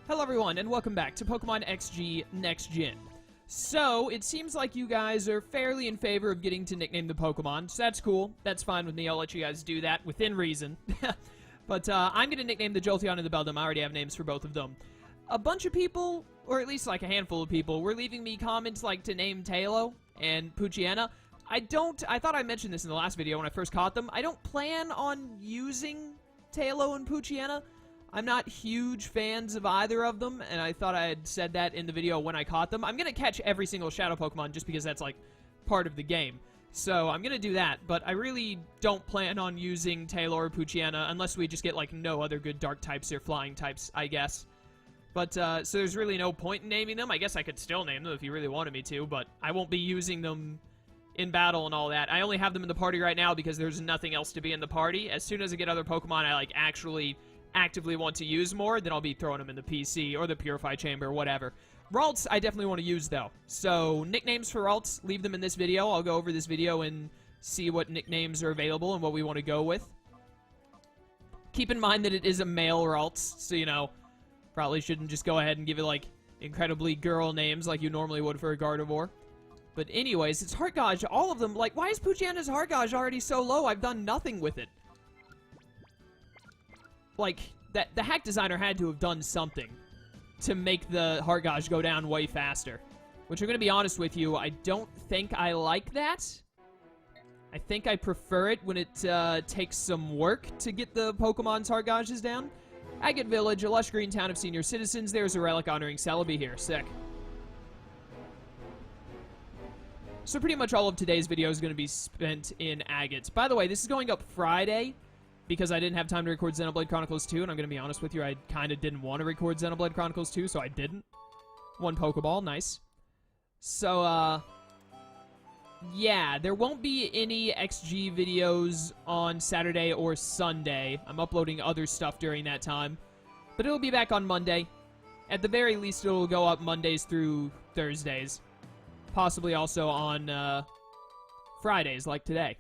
Hello everyone, and welcome back to Pokemon XD Next Gen. So, it seems like you guys are fairly in favor of getting to nickname the Pokemon, so that's cool. That's fine with me, I'll let you guys do that, within reason. But, I'm gonna nickname the Jolteon and the Beldum. I already have names for both of them. A bunch of people, or at least like a handful of people, were leaving me comments like to name Tailo and Poochyena. I thought I mentioned this in the last video when I first caught them. I don't plan on using Tailo and Poochyena. I'm not huge fans of either of them, and I thought I had said that in the video when I caught them. I'm going to catch every single Shadow Pokemon just because that's, like, part of the game. So I'm going to do that, but I really don't plan on using Tailo or Poochyena unless we just get, like, no other good Dark types or Flying types, I guess. But, so there's really no point in naming them. I guess I could still name them if you really wanted me to, but I won't be using them in battle and all that. I only have them in the party right now because there's nothing else to be in the party. As soon as I get other Pokemon I, like, actively want to use more, then I'll be throwing them in the PC or the Purify Chamber or whatever. Ralts, I definitely want to use, though. So, nicknames for Ralts, leave them in this video. I'll go over this video and see what nicknames are available and what we want to go with. Keep in mind that it is a male Ralts, so, you know, probably shouldn't just go ahead and give it, like, incredibly girl names like you normally would for a Gardevoir. But anyways, it's Heart Gauge. All of them, like, why is Poochyena's Heart Gauge already so low? I've done nothing with it. Like, the hack designer had to have done something to make the Heart Gauge go down way faster. Which, I'm going to be honest with you, I don't think I like that. I think I prefer it when it takes some work to get the Pokemon's Heart Gauges down. Agate Village, a lush green town of senior citizens. There's a relic honoring Celebi here. Sick. So pretty much all of today's video is going to be spent in Agate. By the way, this is going up Friday, because I didn't have time to record Xenoblade Chronicles 2, and I'm going to be honest with you, I kind of didn't want to record Xenoblade Chronicles 2, so I didn't. One Pokeball, nice. So, yeah, there won't be any XG videos on Saturday or Sunday. I'm uploading other stuff during that time, but it'll be back on Monday. At the very least, it'll go up Mondays through Thursdays. Possibly also on, Fridays, like today.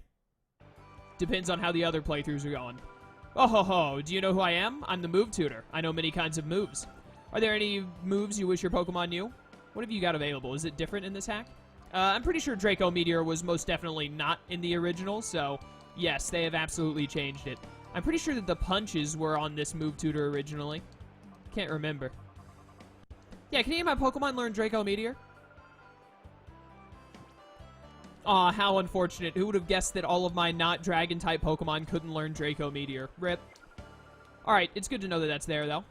Depends on how the other playthroughs are going. Oh ho ho, do you know who I am? I'm the move tutor. I know many kinds of moves. Are there any moves you wish your Pokemon knew? What have you got available? Is it different in this hack? I'm pretty sure Draco Meteor was most definitely not in the original, so yes, they have absolutely changed it. I'm pretty sure that the punches were on this move tutor originally. Can't remember. Yeah, can any of my Pokemon learn Draco Meteor? Aw, how unfortunate. Who would have guessed that all of my not Dragon-type Pokemon couldn't learn Draco Meteor? Rip. Alright, it's good to know that that's there, though.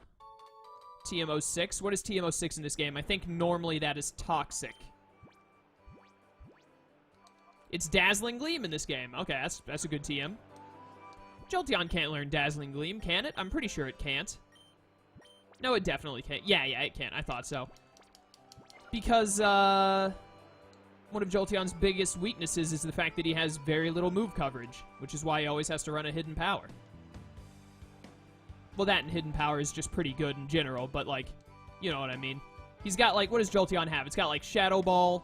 TM06. What is TM06 in this game? I think normally that is Toxic. It's Dazzling Gleam in this game. Okay, that's a good TM. Jolteon can't learn Dazzling Gleam, can it? I'm pretty sure it can't. No, it definitely can't. Yeah, it can. I thought so. Because, one of Jolteon's biggest weaknesses is the fact that he has very little move coverage, which is why he always has to run a Hidden Power. Well, that and Hidden Power is just pretty good in general, but, like, you know what I mean. He's got, like, what does Jolteon have? It's got, like, Shadow Ball,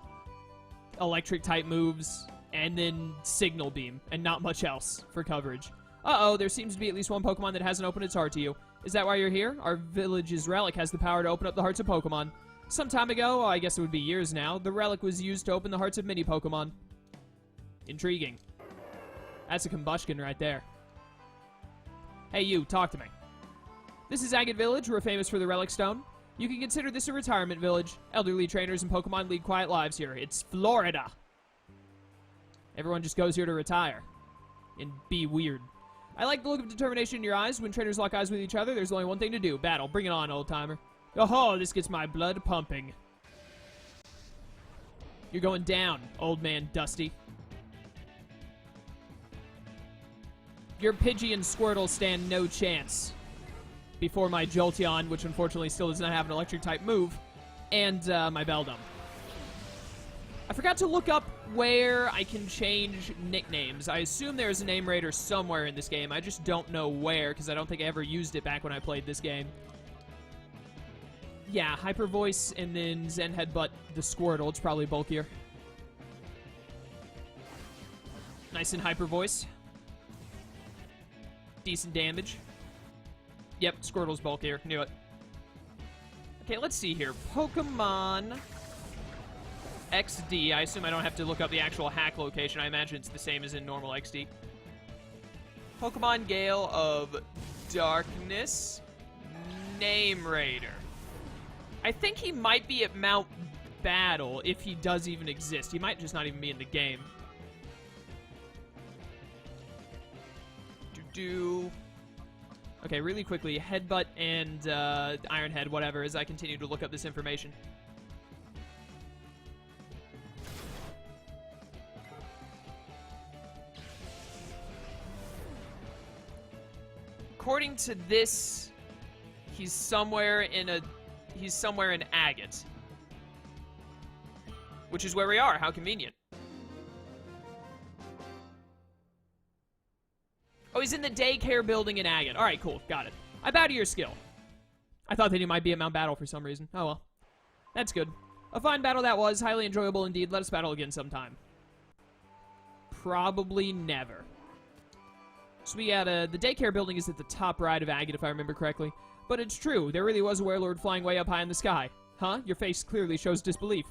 Electric-type moves, and then Signal Beam, and not much else for coverage. Uh-oh, there seems to be at least one Pokemon that hasn't opened its heart to you. Is that why you're here? Our village's relic has the power to open up the hearts of Pokemon. Some time ago, I guess it would be years now, the relic was used to open the hearts of many Pokemon. Intriguing. That's a combustion right there. Hey you, talk to me. This is Agate Village. We're famous for the Relic Stone. You can consider this a retirement village. Elderly trainers and Pokemon lead quiet lives here. It's Florida. Everyone just goes here to retire. And be weird. I like the look of determination in your eyes. When trainers lock eyes with each other, there's only one thing to do. Battle. Bring it on, old-timer. Oh, this gets my blood pumping. You're going down, old man Dusty. Your Pidgey and Squirtle stand no chance before my Jolteon, which unfortunately still does not have an electric-type move, and my Beldum. I forgot to look up where I can change nicknames. I assume there's a name raider somewhere in this game. I just don't know where, because I don't think I ever used it back when I played this game. Yeah, Hyper Voice and then Zen Headbutt the Squirtle. It's probably bulkier. Nice and Hyper Voice. Decent damage. Yep, Squirtle's bulkier. Knew it. Okay, let's see here. Pokemon XD. I assume I don't have to look up the actual hack location. I imagine it's the same as in normal XD. Pokemon Gale of Darkness. Name Raider. I think he might be at Mount Battle, if he does even exist. He might just not even be in the game. Okay, really quickly, Headbutt and Iron Head, whatever, as I continue to look up this information. According to this, he's somewhere in Agate. Which is where we are. How convenient. Oh, he's in the daycare building in Agate. All right, cool. Got it. I bow to your skill. I thought that he might be at Mount Battle for some reason. Oh, well. That's good. A fine battle that was. Highly enjoyable indeed. Let us battle again sometime. Probably never. So we got, the daycare building is at the top right of Agate, if I remember correctly. But it's true. There really was a werelord flying way up high in the sky. Huh? Your face clearly shows disbelief.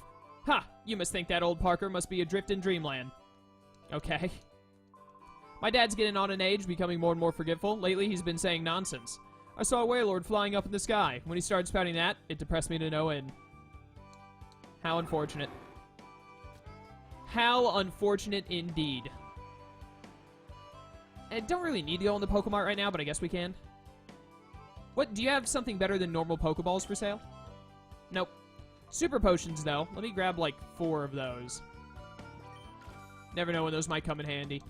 Ha! You must think that old Parker must be adrift in dreamland. Okay. My dad's getting on in age, becoming more and more forgetful. Lately, he's been saying nonsense. I saw a werelord flying up in the sky. When he started spouting that, it depressed me to no end. How unfortunate. How unfortunate indeed. I don't really need to go in the Pokemart right now, but I guess we can. What, do you have something better than normal Pokeballs for sale? Nope. Super Potions, though. Let me grab, like, 4 of those. Never know when those might come in handy.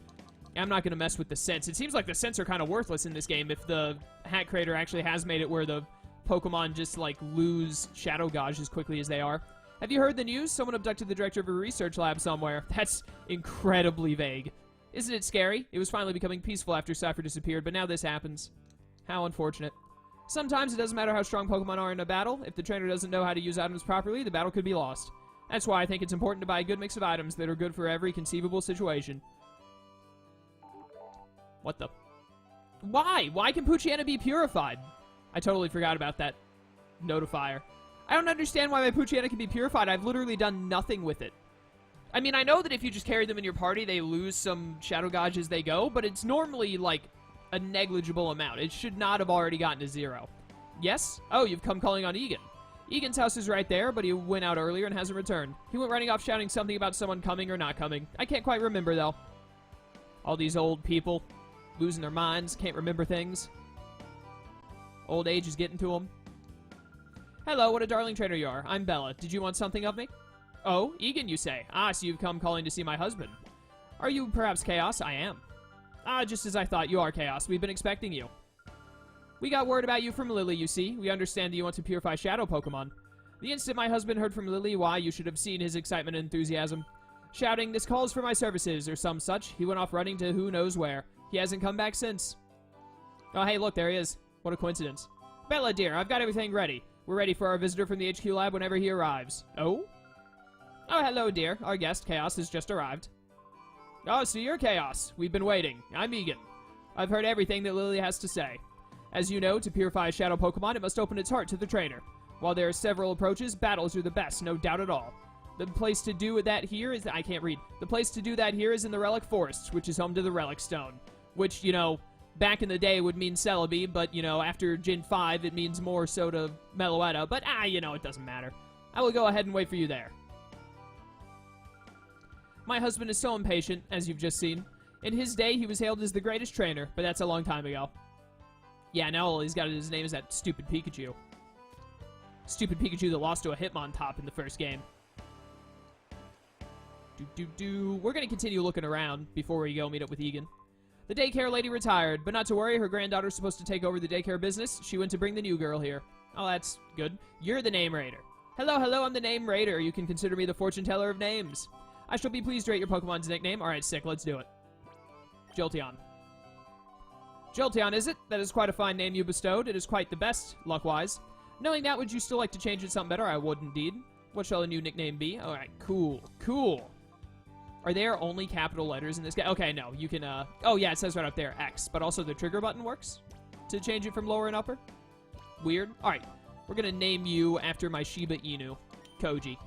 I'm not going to mess with the scents. It seems like the scents are kind of worthless in this game if the hack creator actually has made it where the Pokemon just, like, lose Shadow Gauge as quickly as they are. Have you heard the news? Someone abducted the director of a research lab somewhere. That's incredibly vague. Isn't it scary? It was finally becoming peaceful after Cypher disappeared, but now this happens. How unfortunate. Sometimes it doesn't matter how strong Pokemon are in a battle. If the trainer doesn't know how to use items properly, the battle could be lost. That's why I think it's important to buy a good mix of items that are good for every conceivable situation. What the? Why? Why can Poochyena be purified? I totally forgot about that notifier. I don't understand why my Poochyena can be purified. I've literally done nothing with it. I mean, I know that if you just carry them in your party, they lose some Shadow Gauge as they go, but it's normally, like, a negligible amount. It should not have already gotten to 0. Yes? Oh, you've come calling on Egon. Egon's house is right there, but he went out earlier and hasn't returned. He went running off shouting something about someone coming or not coming. I can't quite remember, though. All these old people losing their minds, can't remember things. Old age is getting to them. Hello, what a darling trainer you are. I'm Bella. Did you want something of me? Oh, Egon, you say? Ah, so you've come calling to see my husband. Are you perhaps Chaos? I am. Ah, just as I thought. You are Chaos. We've been expecting you. We got word about you from Lily, you see. We understand that you want to purify Shadow Pokemon. The instant my husband heard from Lily, why, you should have seen his excitement and enthusiasm. Shouting, "This calls for my services," or some such. He went off running to who knows where. He hasn't come back since. Oh, hey, look, there he is. What a coincidence. Bella, dear, I've got everything ready. We're ready for our visitor from the HQ lab whenever he arrives. Oh? Oh, hello, dear. Our guest, Chaos, has just arrived. Oh, so you're Chaos. We've been waiting. I'm Egon. I've heard everything that Lily has to say. As you know, to purify a Shadow Pokemon, it must open its heart to the trainer. While there are several approaches, battles are the best, no doubt at all. The place to do that here is... I can't read. The place to do that here is in the Relic Forests, which is home to the Relic Stone. Which, you know, back in the day would mean Celebi, but, you know, after Gen 5, it means more so to Meloetta. But, you know, it doesn't matter. I will go ahead and wait for you there. My husband is so impatient, as you've just seen. In his day, he was hailed as the greatest trainer, but that's a long time ago. Yeah, now all he's got his name is that stupid Pikachu. Stupid Pikachu that lost to a Hitmontop in the first game. We're going to continue looking around before we go meet up with Egon. The daycare lady retired, but not to worry, her granddaughter's supposed to take over the daycare business. She went to bring the new girl here. Oh, that's good. You're the Name Raider. Hello, I'm the Name Raider. You can consider me the fortune teller of names. I shall be pleased to rate your Pokemon's nickname. Alright, sick, let's do it. Jolteon. Jolteon, is it? That is quite a fine name you bestowed. It is quite the best, luck-wise. Knowing that, would you still like to change it to something better? I would indeed. What shall a new nickname be? Alright, cool. Are there only capital letters in this game? Okay, no, you can, oh yeah, it says right up there, X. But also the trigger button works to change it from lower and upper. Weird. Alright, We're gonna name you after my Shiba Inu, Koji.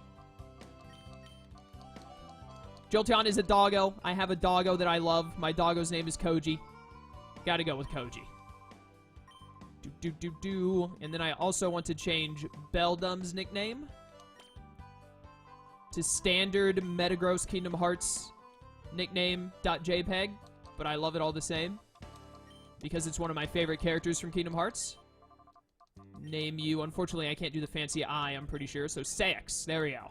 Jolteon is a doggo. I have a doggo that I love. My doggo's name is Koji. Gotta go with Koji. And then I also want to change Beldum's nickname to standard Metagross Kingdom Hearts nickname.jpg, but I love it all the same because it's one of my favorite characters from Kingdom Hearts. Name you. Unfortunately, I can't do the fancy I, I'm pretty sure, so Saix. There we go.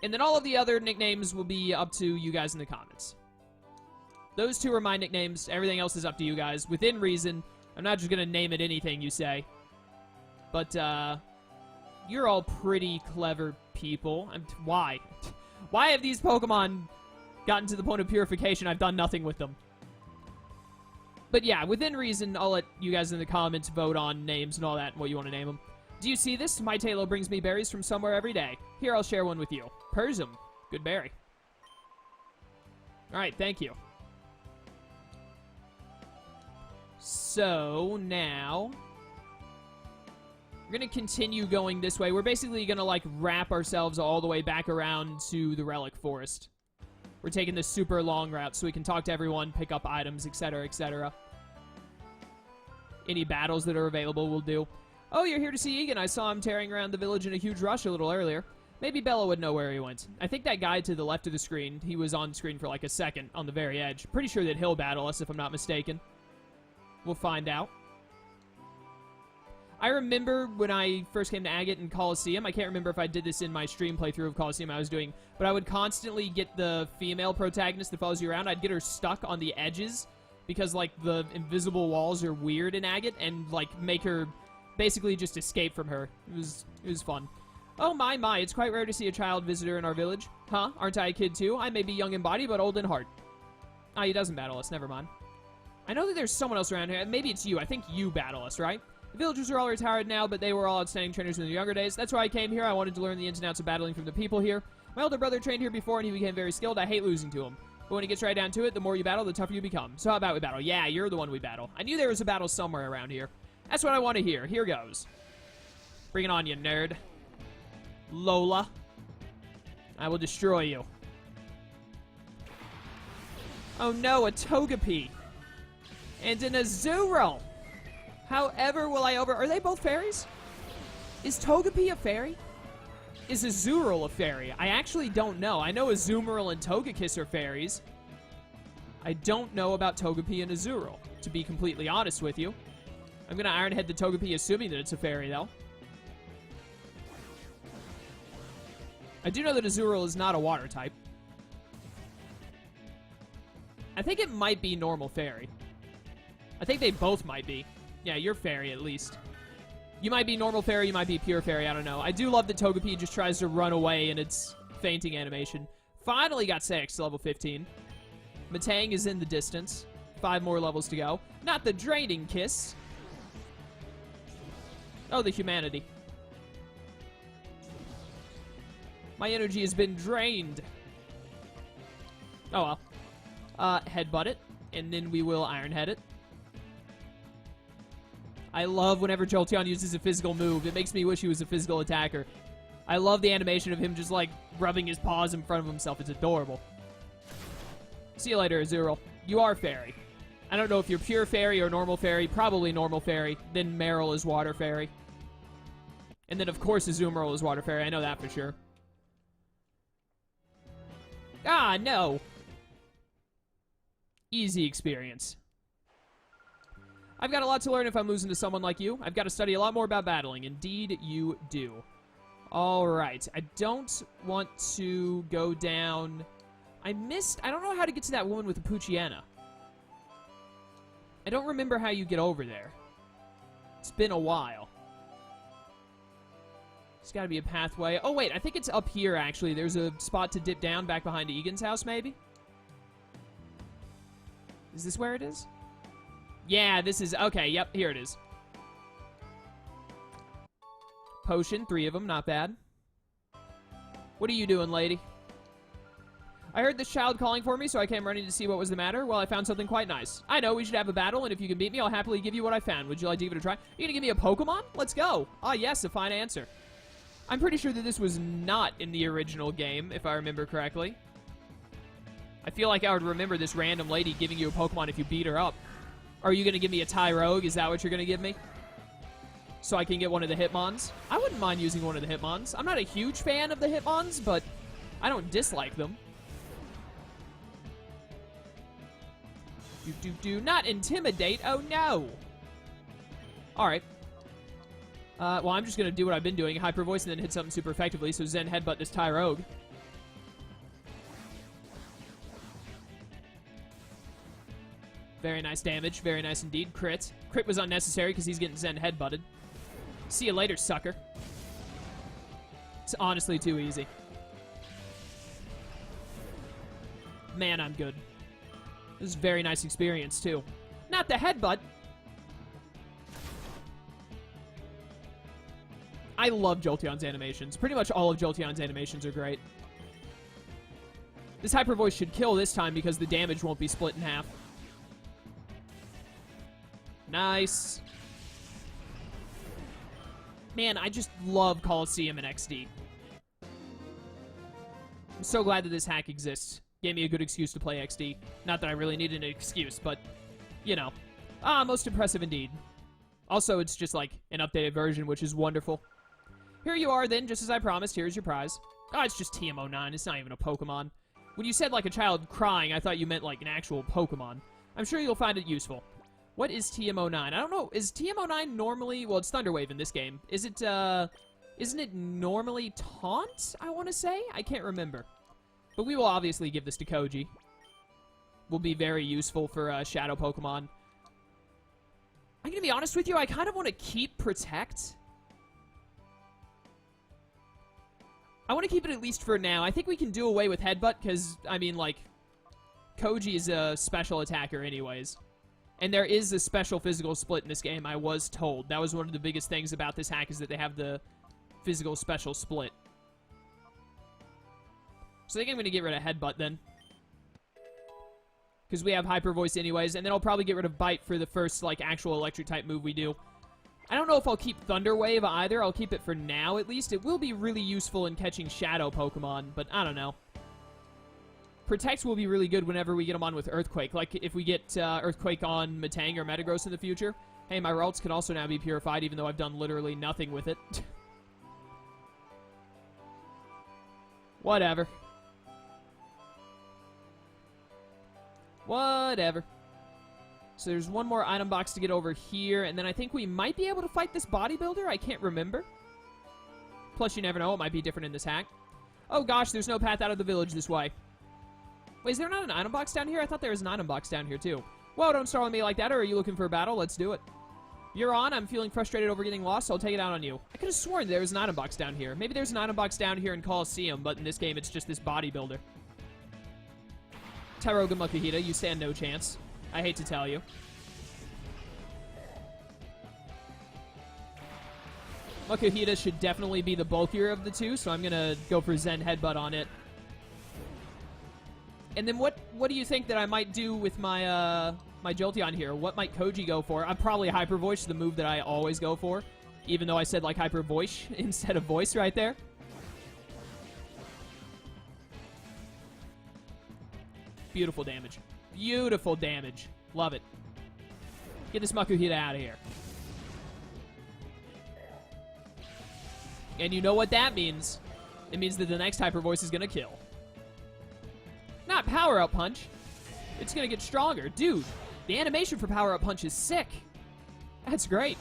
And then all of the other nicknames will be up to you guys in the comments. Those two are my nicknames. Everything else is up to you guys. Within reason. I'm not just going to name it anything you say. But, you're all pretty clever people. Why? Why have these Pokemon gotten to the point of purification? I've done nothing with them. But yeah, within reason, I'll let you guys in the comments vote on names and all that and what you want to name them. Do you see this? My Tailo brings me berries from somewhere every day. Here, I'll share one with you. Persum. Good berry. Alright, thank you. So, now we're going to continue going this way. We're basically going to, like, wrap ourselves all the way back around to the Relic Forest. We're taking this super long route so we can talk to everyone, pick up items, etc., etc. Any battles that are available will do. Oh, you're here to see Egon. I saw him tearing around the village in a huge rush a little earlier. Maybe Bella would know where he went. I think that guy to the left of the screen, he was on screen for like a second on the very edge. Pretty sure that he'll battle us if I'm not mistaken. We'll find out. I remember when I first came to Agate and Colosseum, I can't remember if I did this in my stream playthrough of Colosseum I was doing, but I would constantly get the female protagonist that follows you around. I'd get her stuck on the edges because, like, the invisible walls are weird in Agate and, like, make her basically just escape from her. It was fun. Oh, my, it's quite rare to see a child visitor in our village. Huh? Aren't I a kid, too? I may be young in body, but old in heart. Ah, he doesn't battle us. Never mind. I know that there's someone else around here. Maybe it's you. I think you battle us, right? The villagers are all retired now, but they were all outstanding trainers in their younger days. That's why I came here. I wanted to learn the ins and outs of battling from the people here. My older brother trained here before, and he became very skilled. I hate losing to him. But when it gets right down to it, the more you battle, the tougher you become. So how about we battle? Yeah, you're the one we battle. I knew there was a battle somewhere around here. That's what I want to hear. Here goes. Bring it on, you nerd. Lola. I will destroy you. Oh no, a Togepi. And an Azurill. However will I over... Are they both fairies? Is Togepi a fairy? Is Azurill a fairy? I actually don't know. I know Azumarill and Togekiss are fairies. I don't know about Togepi and Azurill, to be completely honest with you. I'm going to Iron Head the Togepi, assuming that it's a fairy, though. I do know that Azurill is not a water type. I think it might be normal fairy. I think they both might be. Yeah, you're fairy at least. You might be normal fairy, you might be pure fairy, I don't know. I do love that Togepi just tries to run away in its fainting animation. Finally got Saix to level 15. Matang is in the distance. 5 more levels to go. Not the Draining Kiss. Oh, the humanity. My energy has been drained. Oh well. Headbutt it, and then we will Iron Head it. I love whenever Jolteon uses a physical move. It makes me wish he was a physical attacker. I love the animation of him just, like, rubbing his paws in front of himself. It's adorable. See you later, Azurill. You are fairy. I don't know if you're pure fairy or normal fairy. Probably normal fairy. Then Marill is water fairy. And then, of course, Azumarill is water fairy. I know that for sure. Ah, no. Easy experience. I've got a lot to learn if I'm losing to someone like you. I've got to study a lot more about battling. Indeed, you do. Alright. I don't want to go down... I don't know how to get to that woman with the Poochyena. I don't remember how you get over there. It's been a while. There's got to be a pathway. Oh, wait. I think it's up here, actually. There's a spot to dip down back behind Egon's house, maybe? Is this where it is? Yeah, this is... Okay, yep, here it is. Potion, 3 of them, not bad. What are you doing, lady? I heard this child calling for me, so I came running to see what was the matter. Well, I found something quite nice. I know we should have a battle, and if you can beat me, I'll happily give you what I found. Would you like to give it a try? You gonna give me a Pokemon? Let's go. Ah, yes, a fine answer. I'm pretty sure that this was not in the original game, if I remember correctly. I feel like I would remember this random lady giving you a Pokemon if you beat her up. Are you gonna give me a Tyrogue? Is that what you're gonna give me? So I can get one of the Hitmons? I wouldn't mind using one of the Hitmons. I'm not a huge fan of the Hitmons, but I don't dislike them. Do not intimidate. Oh, no. All right. Well, I'm just going to do what I've been doing. Hyper Voice and then hit something super effectively. So Zen Headbutt this Tyrogue. Very nice damage. Very nice indeed. Crit. Crit was unnecessary because he's getting Zen Headbutted. See you later, sucker. It's honestly too easy. Man, I'm good. This is a very nice experience, too. Not the headbutt. I love Jolteon's animations. Pretty much all of Jolteon's animations are great. This Hyper Voice should kill this time because the damage won't be split in half. Nice. Man, I just love Colosseum and XD. I'm so glad that this hack exists. Gave me a good excuse to play XD. Not that I really needed an excuse, but, you know. Ah, most impressive indeed. Also, it's just like an updated version, which is wonderful. Here you are, then, just as I promised. Here's your prize. Oh, it's just TM09. It's not even a Pokemon. When you said, like, a child crying, I thought you meant, like, an actual Pokemon. I'm sure you'll find it useful. What is TM09? I don't know. Is TM09 normally... Well, it's Thunder Wave in this game. Is it, Isn't it normally Taunt, I want to say? I can't remember. But we will obviously give this to Koji. Will be very useful for Shadow Pokemon. I'm gonna be honest with you, I kind of want to keep Protect. I want to keep it at least for now. I think we can do away with Headbutt, because, I mean, like, Koji is a special attacker anyways. And there is a special physical split in this game, I was told. That was one of the biggest things about this hack, is that they have the physical special split. So I think I'm going to get rid of Headbutt then. Because we have Hyper Voice anyways, and then I'll probably get rid of Bite for the first, like, actual Electric-type move we do. I don't know if I'll keep Thunder Wave either. I'll keep it for now, at least. It will be really useful in catching Shadow Pokemon, but I don't know. Protect will be really good whenever we get them on with Earthquake. Like, if we get Earthquake on Metang or Metagross in the future. Hey, my Ralts can also now be purified, even though I've done literally nothing with it. Whatever. Whatever. So there's one more item box to get over here, and then I think we might be able to fight this bodybuilder. I can't remember. Plus, you never know. It might be different in this hack. Oh, gosh, there's no path out of the village this way. Wait, is there not an item box down here? I thought there was an item box down here, too. Whoa, don't start on me like that, or are you looking for a battle? Let's do it. You're on. I'm feeling frustrated over getting lost, so I'll take it out on you. I could have sworn there was an item box down here. Maybe there's an item box down here in Colosseum, but in this game, it's just this bodybuilder. Tyrogue Makuhita, you stand no chance. I hate to tell you. Makuhita should definitely be the bulkier of the two, so I'm going to go for Zen Headbutt on it. And then what do you think that I might do with my my Jolteon here? What might Koji go for? I'm probably Hyper Voice, the move that I always go for, even though I said like Hyper Voice instead of Voice right there. Beautiful damage. Beautiful damage. Love it. Get this Makuhita out of here. And you know what that means. It means that the next Hyper Voice is going to kill. Not Power Up Punch. It's going to get stronger. Dude, the animation for Power Up Punch is sick. That's great.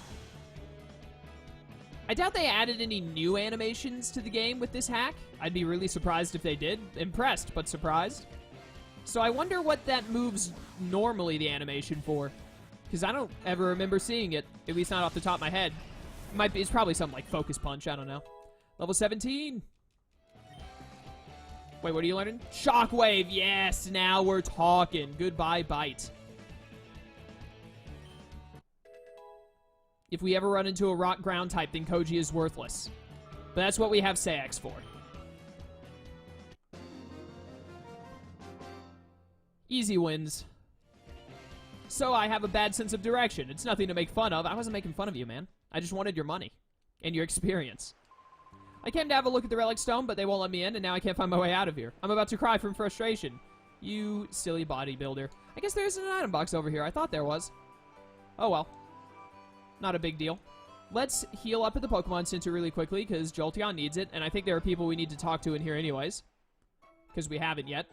I doubt they added any new animations to the game with this hack. I'd be really surprised if they did. Impressed, but surprised. So I wonder what that move's normally the animation for. Because I don't ever remember seeing it. At least not off the top of my head. It's probably something like Focus Punch. I don't know. Level 17. Wait, what are you learning? Shockwave. Yes, now we're talking. Goodbye, Bite. If we ever run into a rock ground type, then Koji is worthless. But that's what we have Sayax for. Easy wins. So I have a bad sense of direction. It's nothing to make fun of. I wasn't making fun of you, man. I just wanted your money. And your experience. I came to have a look at the relic stone, but they won't let me in, and now I can't find my way out of here. I'm about to cry from frustration. You silly bodybuilder. I guess there isn't an item box over here. I thought there was. Oh well. Not a big deal. Let's heal up at the Pokemon Center really quickly, because Jolteon needs it, and I think there are people we need to talk to in here anyways. Because we haven't yet.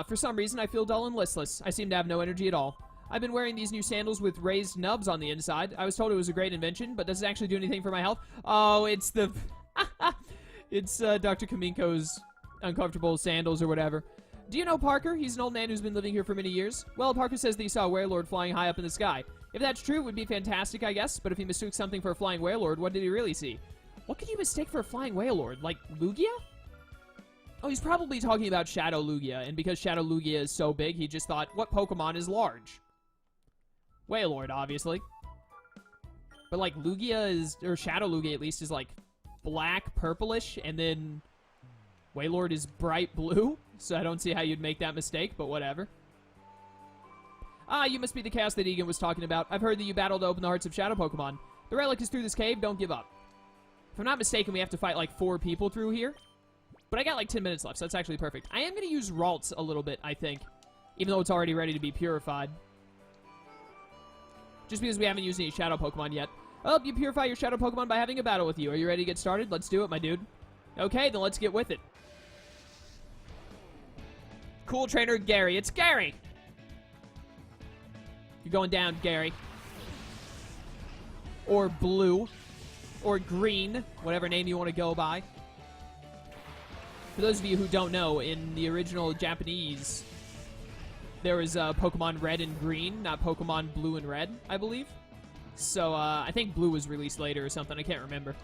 For some reason I feel dull and listless. I seem to have no energy at all. I've been wearing these new sandals with raised nubs on the inside. I was told it was a great invention, but does it actually do anything for my health? Oh, it's the... it's Dr. Kaminko's uncomfortable sandals or whatever. Do you know Parker? He's an old man who's been living here for many years. Well, Parker says that he saw a werelord flying high up in the sky. If that's true, it would be fantastic, I guess, but if he mistook something for a flying werelord, what did he really see? What could you mistake for a flying werelord? Like, Lugia? Oh, he's probably talking about Shadow Lugia, and because Shadow Lugia is so big, he just thought, what Pokemon is large? Wailord, obviously. But, like, Lugia is, or Shadow Lugia at least, is, like, black, purplish, and then Wailord is bright blue, so I don't see how you'd make that mistake, but whatever. Ah, you must be the chaos that Egon was talking about. I've heard that you battled to open the hearts of Shadow Pokemon. The relic is through this cave, don't give up. If I'm not mistaken, we have to fight, like, 4 people through here. But I got, like, 10 minutes left, so that's actually perfect. I am going to use Ralts a little bit, I think, even though it's already ready to be purified. Just because we haven't used any Shadow Pokemon yet. Oh, you purify your Shadow Pokemon by having a battle with you. Are you ready to get started? Let's do it, my dude. Okay, then let's get with it. Cool trainer Gary. It's Gary! You're going down, Gary. Or Blue. Or Green. Whatever name you want to go by. For those of you who don't know, in the original Japanese, there was Pokemon Red and Green, not Pokemon Blue and Red, I believe. So, I think Blue was released later or something, I can't remember.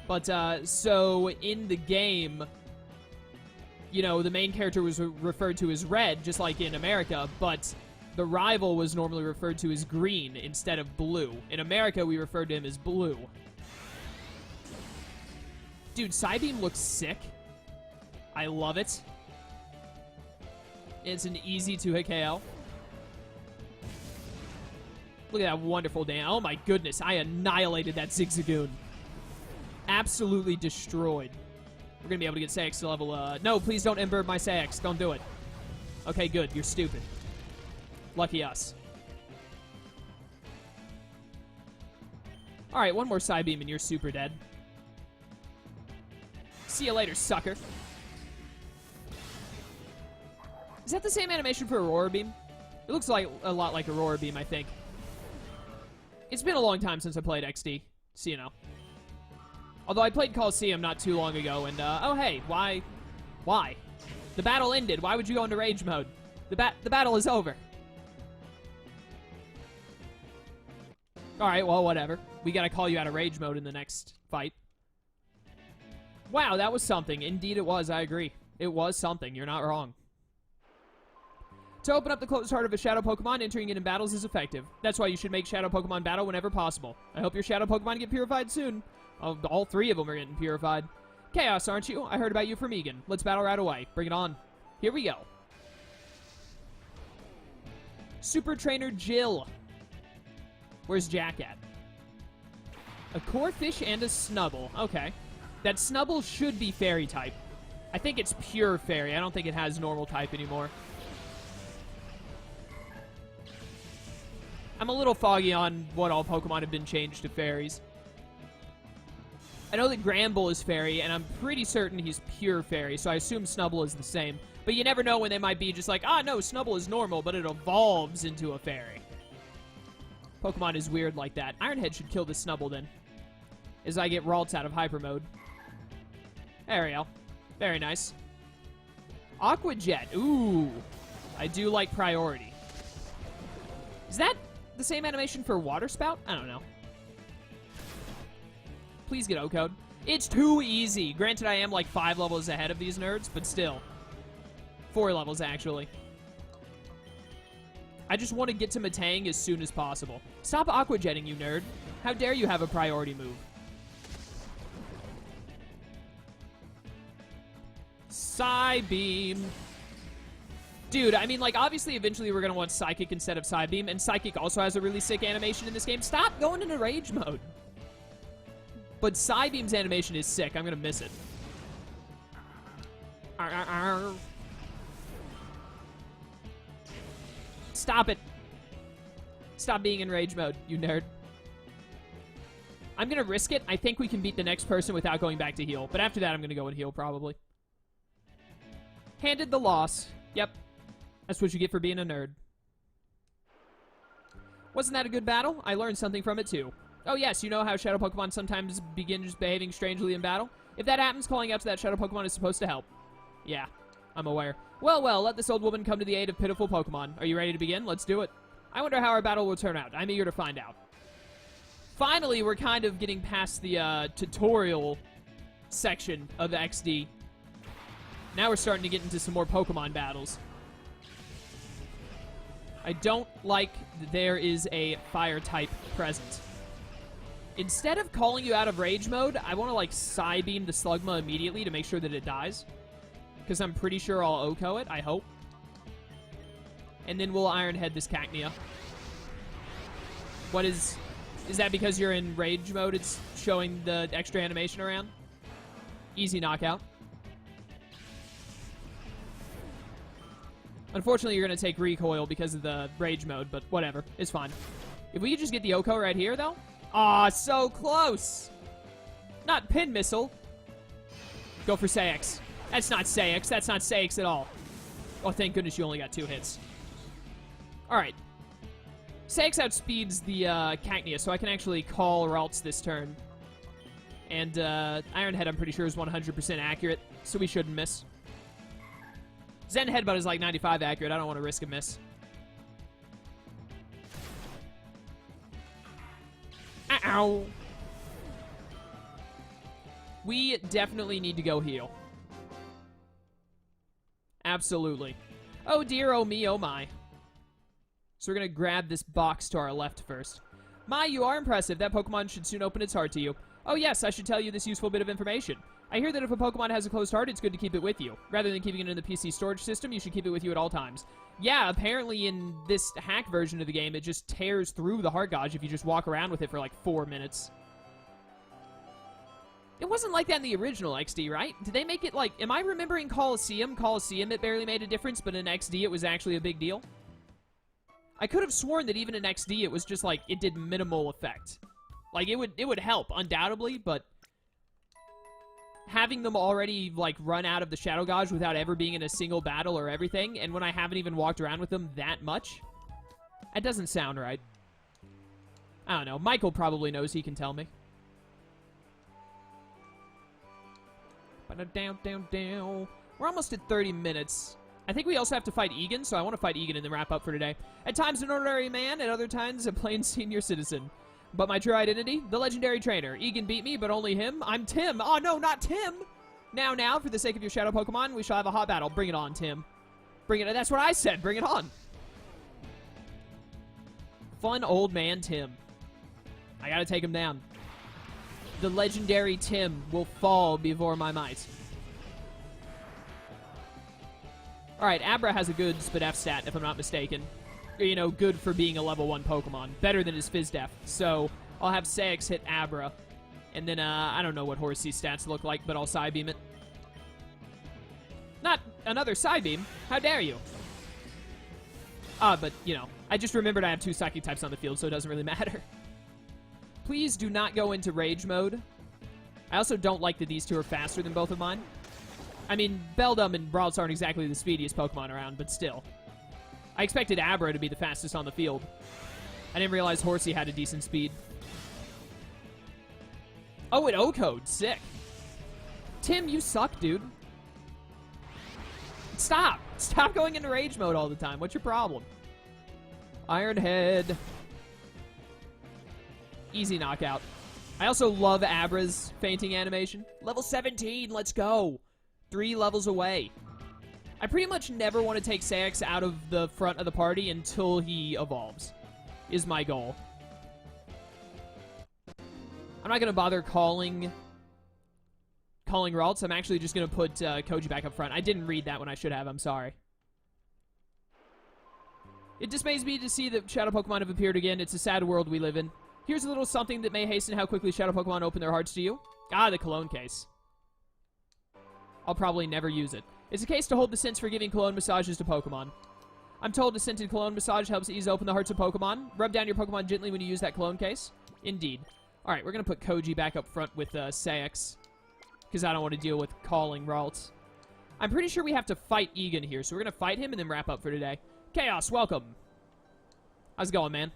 But, so, in the game, you know, the main character was referred to as Red, just like in America, but the rival was normally referred to as Green instead of Blue. In America, we referred to him as Blue. Dude, Psybeam looks sick. I love it. It's an easy 2-hit KO. Look at that wonderful damage. Oh my goodness, I annihilated that Zigzagoon. Absolutely destroyed. We're going to be able to get Saix to level... No, please don't Ember my Saix. Don't do it. Okay, good. You're stupid. Lucky us. Alright, one more Psybeam and you're super dead. See you later, sucker. Is that the same animation for Aurora Beam? It looks like a lot like Aurora Beam, I think. It's been a long time since I played XD, so you know. Although I played Colosseum not too long ago, and, oh hey, why? Why? The battle ended. Why would you go into rage mode? The battle is over. Alright, well, whatever. We gotta call you out of rage mode in the next fight. Wow, that was something. Indeed it was, I agree. It was something. You're not wrong. To open up the closed heart of a Shadow Pokemon, entering it in battles is effective. That's why you should make Shadow Pokemon battle whenever possible. I hope your Shadow Pokemon get purified soon. All 3 of them are getting purified. Chaos, aren't you? I heard about you from Egon. Let's battle right away. Bring it on. Here we go. Super Trainer Jill. Where's Jack at? A Corphish and a Snubble. Okay. That Snubble should be Fairy type. I think it's pure Fairy. I don't think it has normal type anymore. I'm a little foggy on what all Pokemon have been changed to fairies. I know that Granbull is fairy, and I'm pretty certain he's pure fairy, so I assume Snubble is the same. But you never know when they might be just like, ah, no, Snubble is normal, but it evolves into a fairy. Pokemon is weird like that. Ironhead should kill this Snubble then, as I get Ralts out of Hyper Mode. There we go. Very nice. Aqua Jet. Ooh. I do like priority. Is that the same animation for Water Spout? I don't know. Please get O-Code. It's too easy. Granted, I am like 5 levels ahead of these nerds, but still. 4 levels, actually. I just want to get to Metang as soon as possible. Stop Aqua Jetting, you nerd. How dare you have a priority move? Psybeam. Dude, I mean, like, obviously, eventually we're gonna want Psychic instead of Psybeam, and Psychic also has a really sick animation in this game. Stop going into Rage mode. But Psybeam's animation is sick. I'm gonna miss it. Stop it. Stop being in Rage mode, you nerd. I'm gonna risk it. I think we can beat the next person without going back to heal. But after that, I'm gonna go and heal, probably. Handed the loss. Yep. That's what you get for being a nerd. Wasn't that a good battle? I learned something from it, too. Oh, yes, you know how Shadow Pokemon sometimes begin just behaving strangely in battle? If that happens, calling out to that Shadow Pokemon is supposed to help. Yeah, I'm aware. Well, well, let this old woman come to the aid of pitiful Pokemon. Are you ready to begin? Let's do it. I wonder how our battle will turn out. I'm eager to find out. Finally, we're kind of getting past the tutorial section of XD. Now we're starting to get into some more Pokemon battles. I don't like that there is a fire type present. Instead of calling you out of Rage mode, I want to, like, Psybeam the Slugma immediately to make sure that it dies. Because I'm pretty sure I'll OHKO it, I hope. And then we'll Iron Head this Cacnea. What is... Is that because you're in Rage mode, it's showing the extra animation around? Easy knockout. Unfortunately, you're going to take recoil because of the Rage mode, but whatever. It's fine. If we could just get the OHKO right here, though. Aw, so close. Not Pin Missile. Go for Saix. That's not Saix. That's not Saix at all. Oh, thank goodness you only got 2 hits. All right. Saix outspeeds the Cacnea, so I can actually call Ralts this turn. And Iron Head, I'm pretty sure, is 100% accurate, so we shouldn't miss. Zen Headbutt is like 95 accurate. I don't want to risk a miss. Ow. We definitely need to go heal. Absolutely. Oh dear, oh me, oh my. So we're going to grab this box to our left first. My, you are impressive. That Pokemon should soon open its heart to you. Oh yes, I should tell you this useful bit of information. I hear that if a Pokemon has a closed heart, it's good to keep it with you. Rather than keeping it in the PC storage system, you should keep it with you at all times. Yeah, apparently in this hack version of the game, it just tears through the heart gauge if you just walk around with it for like 4 minutes. It wasn't like that in the original XD, right? Did they make it like... Am I remembering Colosseum? Colosseum, it barely made a difference, but in XD, it was actually a big deal. I could have sworn that even in XD, it was just like, it did minimal effect. Like, it would help, undoubtedly, but... having them already, like, run out of the Shadow Gauge without ever being in a single battle or everything, and when I haven't even walked around with them that much, that doesn't sound right. I don't know. Michael probably knows. He can tell me. Down. We're almost at 30 minutes. I think we also have to fight Egon, so I want to fight Egon and then wrap up for today. At times an ordinary man, at other times a plain senior citizen. But my true identity? The legendary trainer. Egon beat me, but only him. I'm Tim. Oh, no, not Tim. Now, for the sake of your Shadow Pokemon, we shall have a hot battle. Bring it on, Tim. Bring it. That's what I said. Bring it on. Fun old man Tim. I gotta take him down. The legendary Tim will fall before my might. Alright, Abra has a good Spadef stat, if I'm not mistaken. You know, good for being a level 1 Pokemon. Better than his Fizdef. So, I'll have Saix hit Abra. And then, I don't know what Horsey's stats look like, but I'll Psybeam it. Not another Psybeam. How dare you? But, you know, I just remembered I have 2 Psychic types on the field, so it doesn't really matter. Please do not go into Rage mode. I also don't like that these two are faster than both of mine. I mean, Beldum and Brawlitz aren't exactly the speediest Pokemon around, but still. I expected Abra to be the fastest on the field. I didn't realize Horsey had a decent speed. Oh, it O-code. Sick. Tim, you suck, dude. Stop. Stop going into Rage mode all the time. What's your problem? Iron Head. Easy knockout. I also love Abra's fainting animation. Level 17, let's go. 3 levels away. I pretty much never want to take Saix out of the front of the party until he evolves, is my goal. I'm not going to bother calling Ralts. I'm actually just going to put Koji back up front. I didn't read that when I should have. I'm sorry. It dismays me to see that Shadow Pokemon have appeared again. It's a sad world we live in. Here's a little something that may hasten how quickly Shadow Pokemon open their hearts to you. Ah, the cologne case. I'll probably never use it. It's a case to hold the scents for giving cologne massages to Pokemon. I'm told a scented cologne massage helps ease open the hearts of Pokemon. Rub down your Pokemon gently when you use that cologne case. Indeed. Alright, we're going to put Koji back up front with Saix, because I don't want to deal with calling Ralts. I'm pretty sure we have to fight Egon here, so we're going to fight him and then wrap up for today. Chaos, welcome. How's it going, man?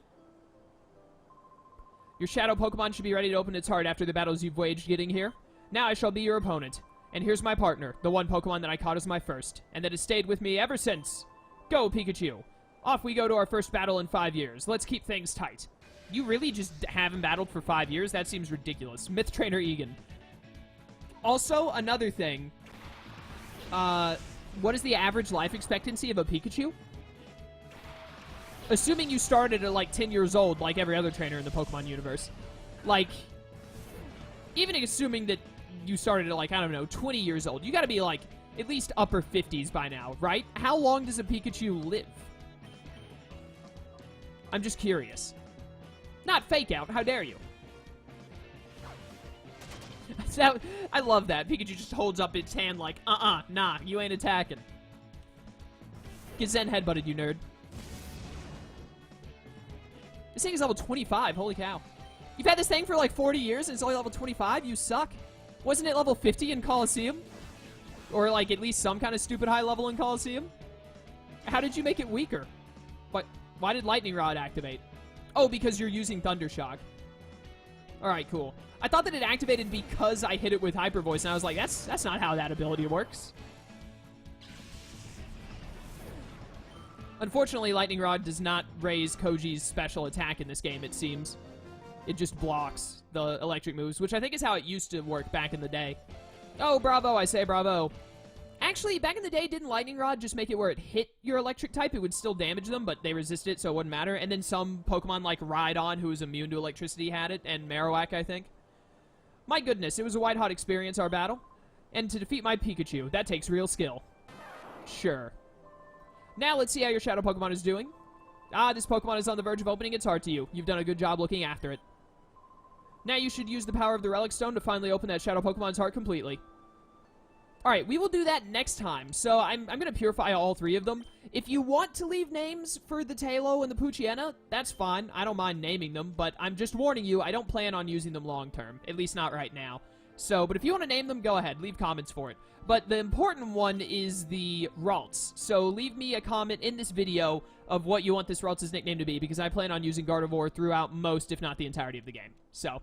Your Shadow Pokemon should be ready to open its heart after the battles you've waged getting here. Now I shall be your opponent. And here's my partner, the one Pokemon that I caught as my first, and that has stayed with me ever since. Go, Pikachu. Off we go to our first battle in 5 years. Let's keep things tight. You really just haven't battled for 5 years? That seems ridiculous. Myth Trainer Egon. Also, another thing. What is the average life expectancy of a Pikachu? Assuming you started at, like, 10 years old, like every other trainer in the Pokemon universe. Like, even assuming that you started at, like, I don't know, 20 years old, you gotta be, like, at least upper 50s by now, right? How long does a Pikachu live? I'm just curious. Not fake out, how dare you? I love that. Pikachu just holds up its hand like, nah, you ain't attacking. Get Zen headbutted, you nerd. This thing is level 25, holy cow. You've had this thing for like 40 years and it's only level 25? You suck. Wasn't it level 50 in Colosseum? Or like at least some kind of stupid high level in Colosseum? How did you make it weaker? Why did Lightning Rod activate? Oh, because you're using Thunder Shock. Alright, cool. I thought that it activated because I hit it with Hyper Voice, and I was like, that's not how that ability works. Unfortunately, Lightning Rod does not raise Koji's special attack in this game, it seems. It just blocks the electric moves, which I think is how it used to work back in the day. Oh, bravo, I say bravo. Actually, back in the day, didn't Lightning Rod just make it where it hit your electric type? It would still damage them, but they resisted it, so it wouldn't matter. And then some Pokemon like Rhydon, who was immune to electricity, had it, and Marowak, I think. My goodness, it was a white-hot experience, our battle. And to defeat my Pikachu, that takes real skill. Sure. Now let's see how your Shadow Pokemon is doing. Ah, this Pokemon is on the verge of opening its heart to you. You've done a good job looking after it. Now you should use the power of the Relic Stone to finally open that Shadow Pokemon's heart completely. Alright, we will do that next time. So I'm going to purify all 3 of them. If you want to leave names for the Tailo and the Poochyena, that's fine. I don't mind naming them, but I'm just warning you, I don't plan on using them long term. At least not right now. So, but if you want to name them, go ahead. Leave comments for it. But the important one is the Ralts. So leave me a comment in this video of what you want this Ralts' nickname to be, because I plan on using Gardevoir throughout most, if not the entirety of the game. So,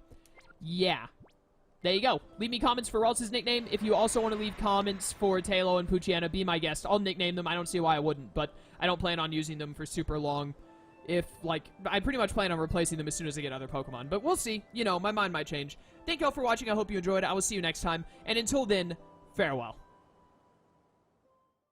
yeah. There you go. Leave me comments for Ralts' nickname. If you also want to leave comments for Tailo and Poochyena, be my guest. I'll nickname them. I don't see why I wouldn't, but I don't plan on using them for super long. If, like, I pretty much plan on replacing them as soon as I get other Pokemon. But we'll see. You know, my mind might change. Thank you all for watching. I hope you enjoyed. I will see you next time. And until then, farewell.